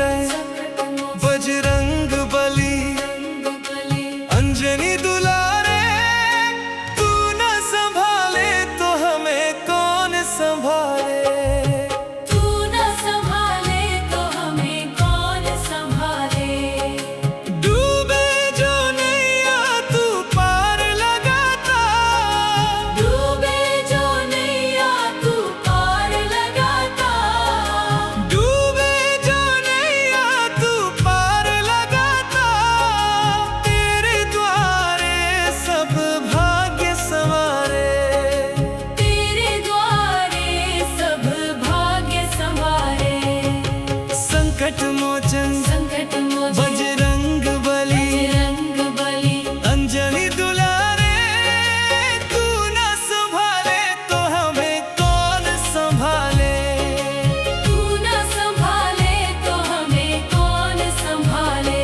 मोचन बजरंग बली अंजनी दुलारे, तू न संभाले तो हमें कौन संभाले। तू न संभाले तो हमें कौन संभाले। डूबे जो नैया तू पार लगाता, डूबे जो नैया तू पार लगाता। डूबे जो नैया तू पार लगाता। तेरे द्वारे सब भाग्य संवारे, तेरे द्वारे सब भाग्य संवारे। संकट मोचन संकट मोचन बजरंग बली बजरंग बली अंजनी दुलारे, तू न संभाले तो हमें कौन संभाले। तू न संभाले तो हमें कौन संभाले।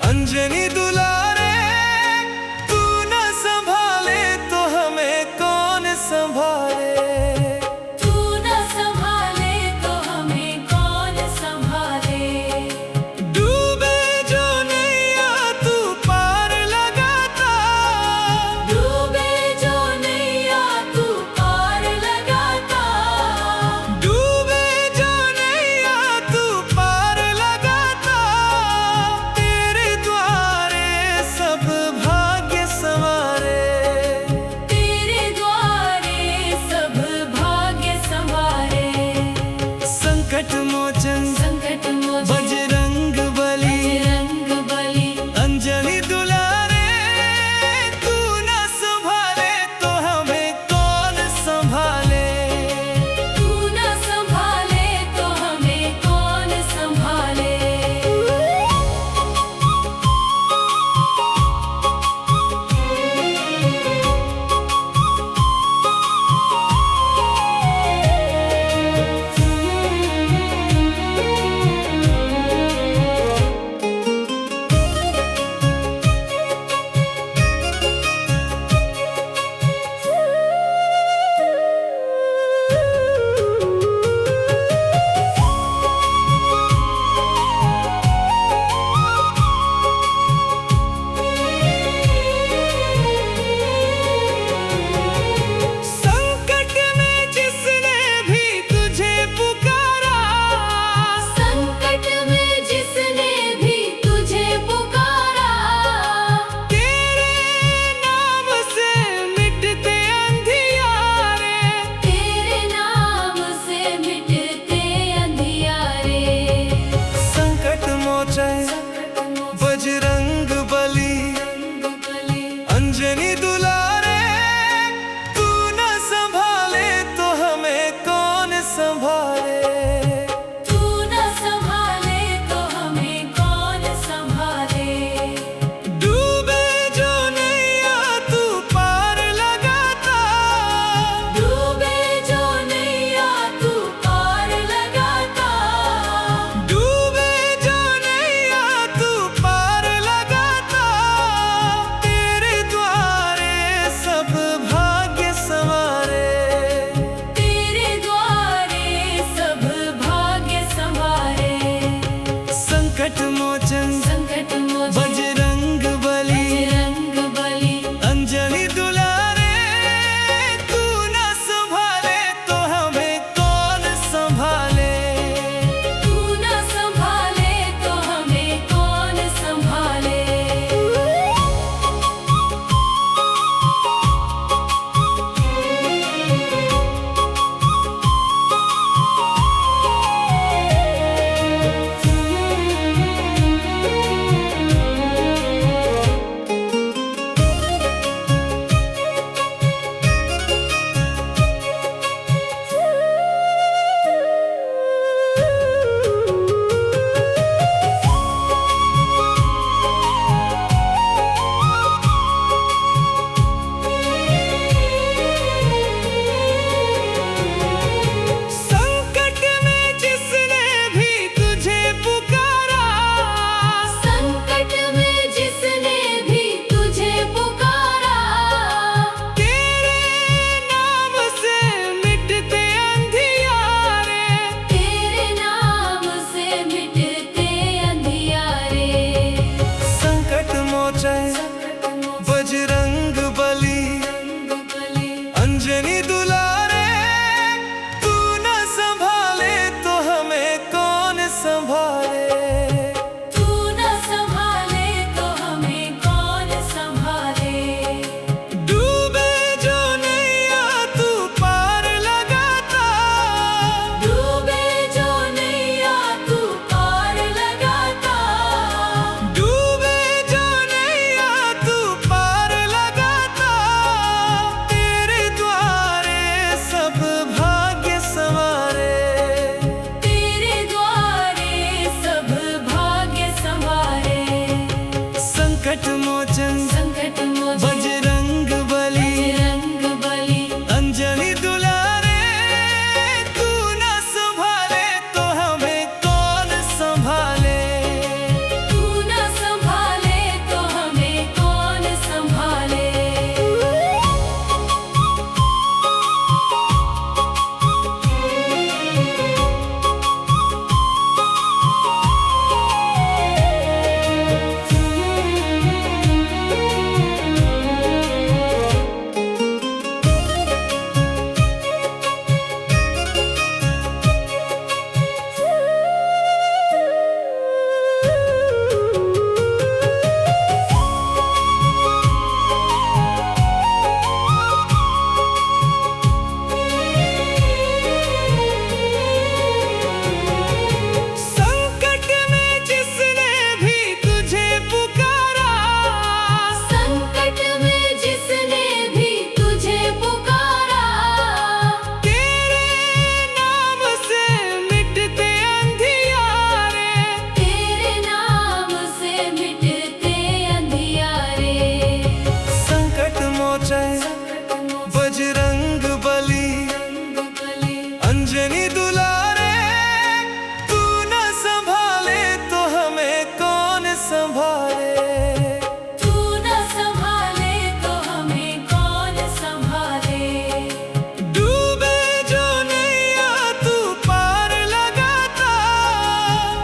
अंजनी दुलारे, तू न संभाले तो हमें कौन संभाले। तू न संभाले तो हमें कौन संभाले। डूबे जो नैया तू पार लगाता, डूबे जो नैया तू पार लगाता। डूबे जो नैया तू पार लगाता। तेरे द्वारे सब भाग्य संवारे, तेरे द्वारे सब भाग्य संवारे। संकट मोचन संकट मोचन बजरंग बली, बजरंग बली। अंजनी दुलारे, तू न संभाले तो हमें कौन संभाले। तू न संभाले तो हमें कौन संभाले। संकट में जिसने भी तुझे पुकारा, संकट में जिसने भी तुझे पुकारा। तेरे नाम से मिटते अंधियारे। तेरे नाम से मिटते अंधियारे। संकट मोचन बजरंग बली, अंजनी दुलारे, तू न संभाले तो हमें कौन संभाले। तू न संभाले तो हमें कौन संभाले। डूबे जो नैया तू पार लगाता। डूबे जो नैया तू पार लगाता। डूबे जो नैया तू पार लगाता। तेरे द्वारे सब भाग्य संवारे, तेरे द्वारे सब भाग्य संवारे। संकट मोचन संकट मोचन बजरंग बली, बजरंग बली। अंजनी दुलारे, तू न संभाले तो हमें कौन संभाले। तू न संभाले तो हमें कौन संभाले। संकट में जिसने भी तुझे पुकारा, संकट में जिसने भी तुझे पुकारा। तेरे नाम से मिटते अंधियारे। तेरे नाम से मिटते अंधियारे। संकट मोचन बजरंग बली, अंजनी दुलारे, तू न संभाले तो हमें कौन संभाले। तू न संभाले तो हमें कौन संभाले। डूबे जो नैया तू पार लगाता। डूबे जो नैया तू पार लगाता। डूबे जो नैया तू पार लगाता। तेरे द्वारे सब भाग्य संवारे, तेरे द्वारे सब भाग्य संवारे। संकट मोचन संकट मोचन बजरंग बली, बजरंग बली। अंजनी दुलारे, तू न संभाले तो हमें कौन संभाले। तू न संभाले संभाले। तू न संभाले तो हमें कौन संभाले। डूबे जो नैया तू पार लगाता,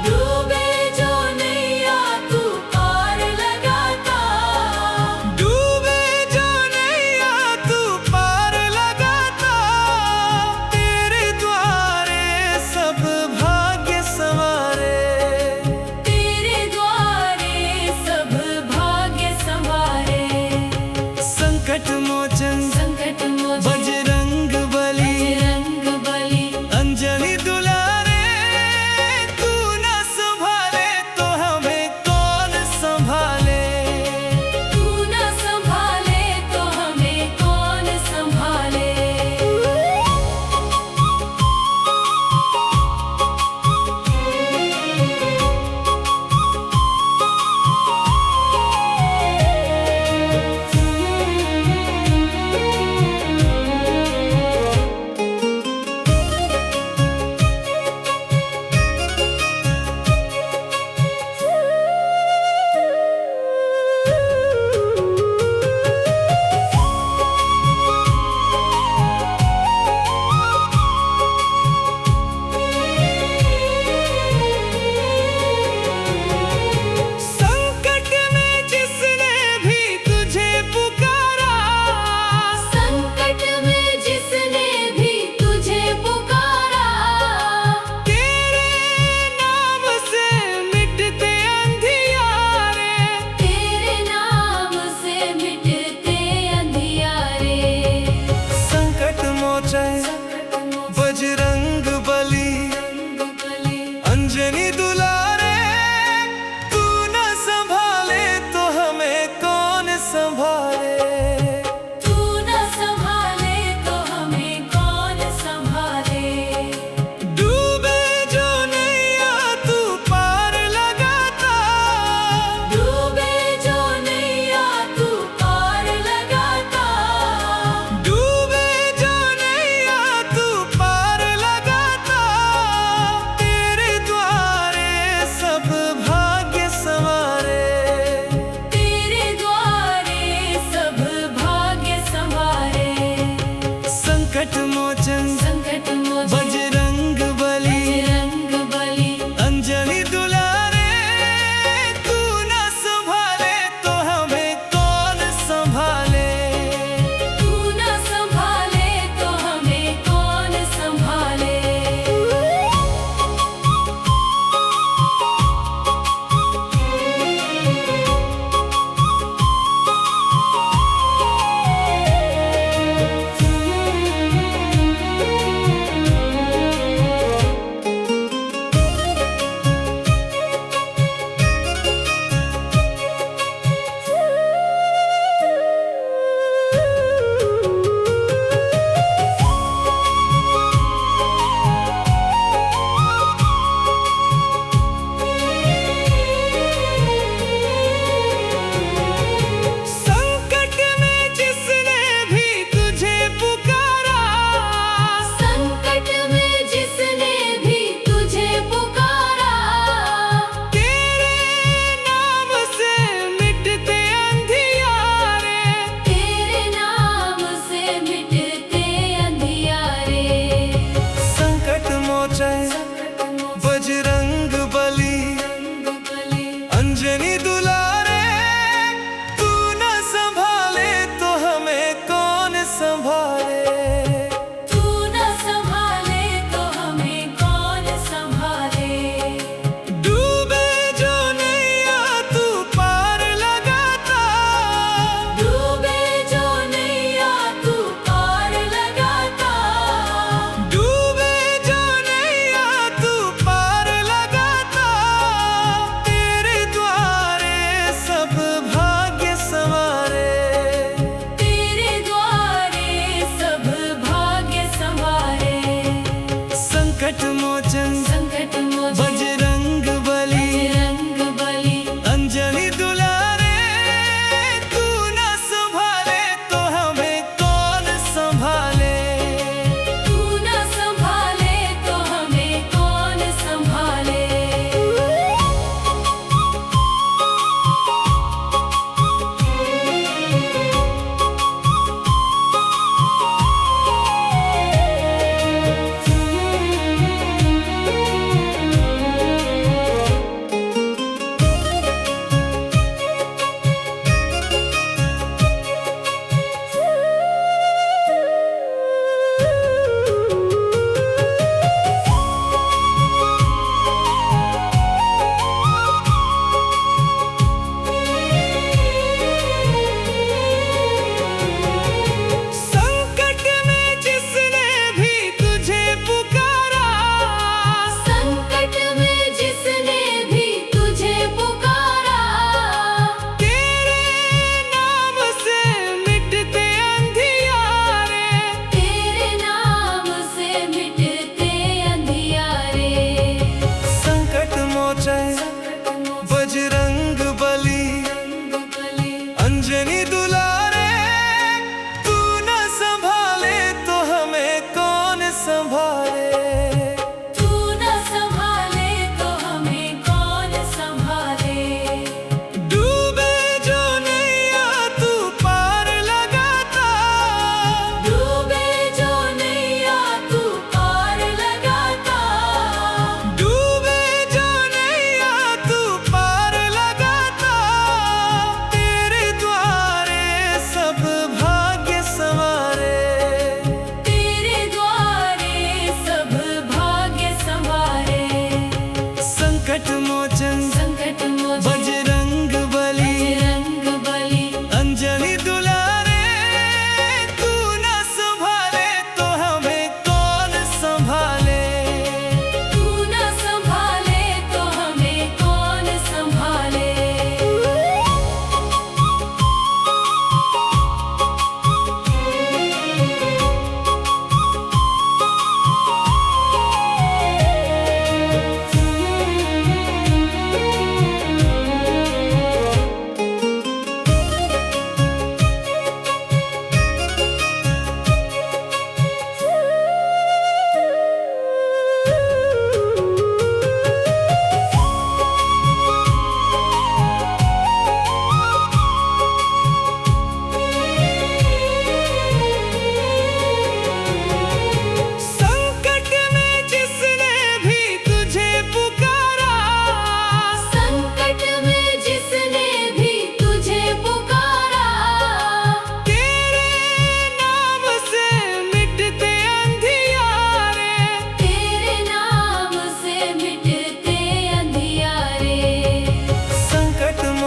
डूबे जो नैया तू पार लगाता। डूबे जो नैया तू पार लगाता। तेरे द्वारे सब भाग्य संवारे। तेरे द्वारे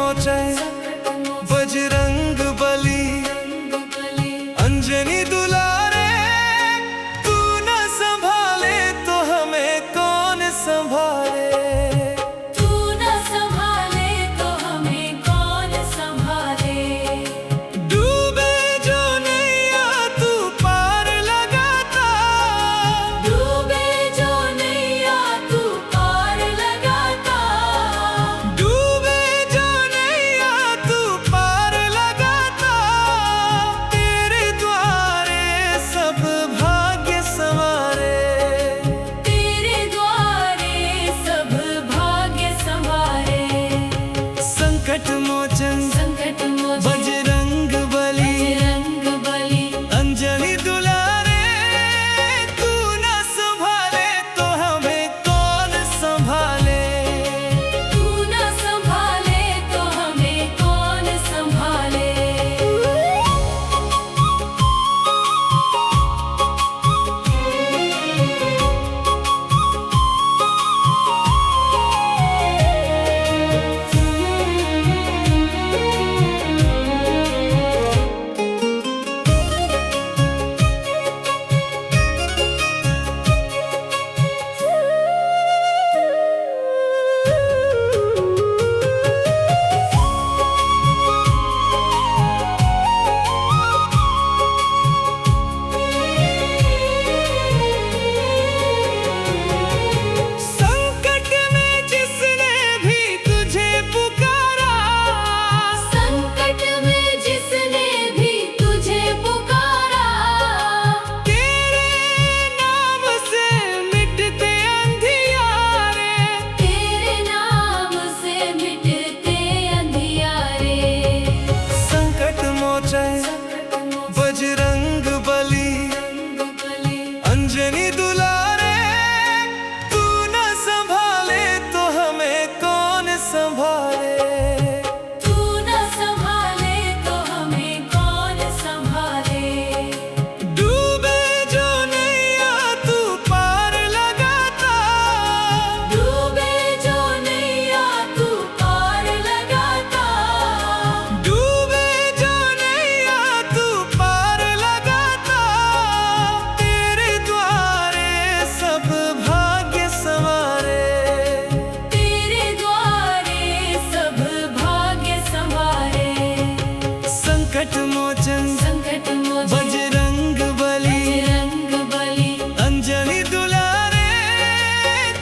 मोचे बजरंग बली अंजनी दुलारे, तू न संभाले तो हमें कौन संभाले। तू न संभाले तो हमें कौन संभाले। डूबे जो नैया तू पार लगाता, डूबे जो नैया तू पार लगाता। डूबे जो नैया तू पार लगाता, तेरे द्वारे सब भाग्य संवारे। तेरे द्वारे सब भाग्य संवारे। संकट मोचन संकट मोचन बजरंग बली बजरंग बली अंजनी दुलारे, तू न संभाले तो हमें कौन संभाले। तू न संभाले तो हमें कौन संभाले। संकट में जिसने भी तुझे पुकारा, संकट में जिसने भी तुझे पुकारा। तेरे नाम से मिटते अंधियारे। तेरे नाम से मिटते अंधियारे। संकट मोचे बजरंग बली अंजनी दुलारे, तू न संभाले तो हमें कौन संभाले। तू न संभाले तो हमें कौन संभाले। डूबे जो नैया तू पार लगाता, डूबे जो नैया तू पार लगाता। डूबे जो नैया तू पार लगाता, तेरे द्वारे सब भाग्य संवारे। तेरे द्वारे सब भाग्य संवारे। संकट मोचन संकट मोचन बजरंग बली बजरंग बली अंजनी दुलारे,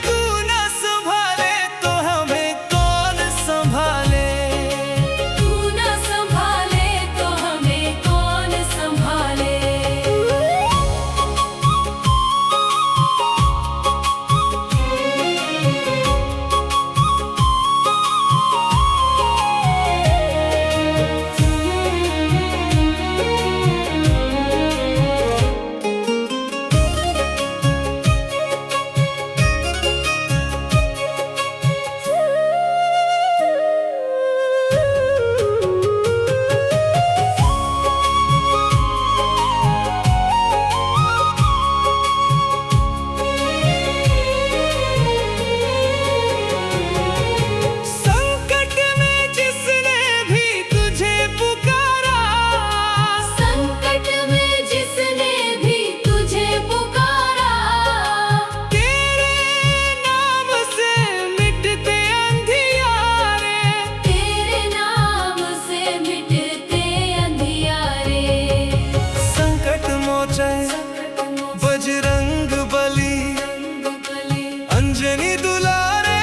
तू न संभाले तो हमें कौन संभाले। तू न संभाले तो हमें कौन संभाले। संकट में जिसने भी तुझे पुकारा, संकट में जिसने भी तुझे पुकारा। तेरे नाम से मिटते अंधियारे। तेरे नाम से मिटते अंधियारे। संकट मोचे बजरंग बली अंजनी दुलारे,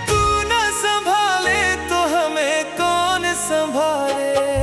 तू न संभाले तो हमें कौन संभाले।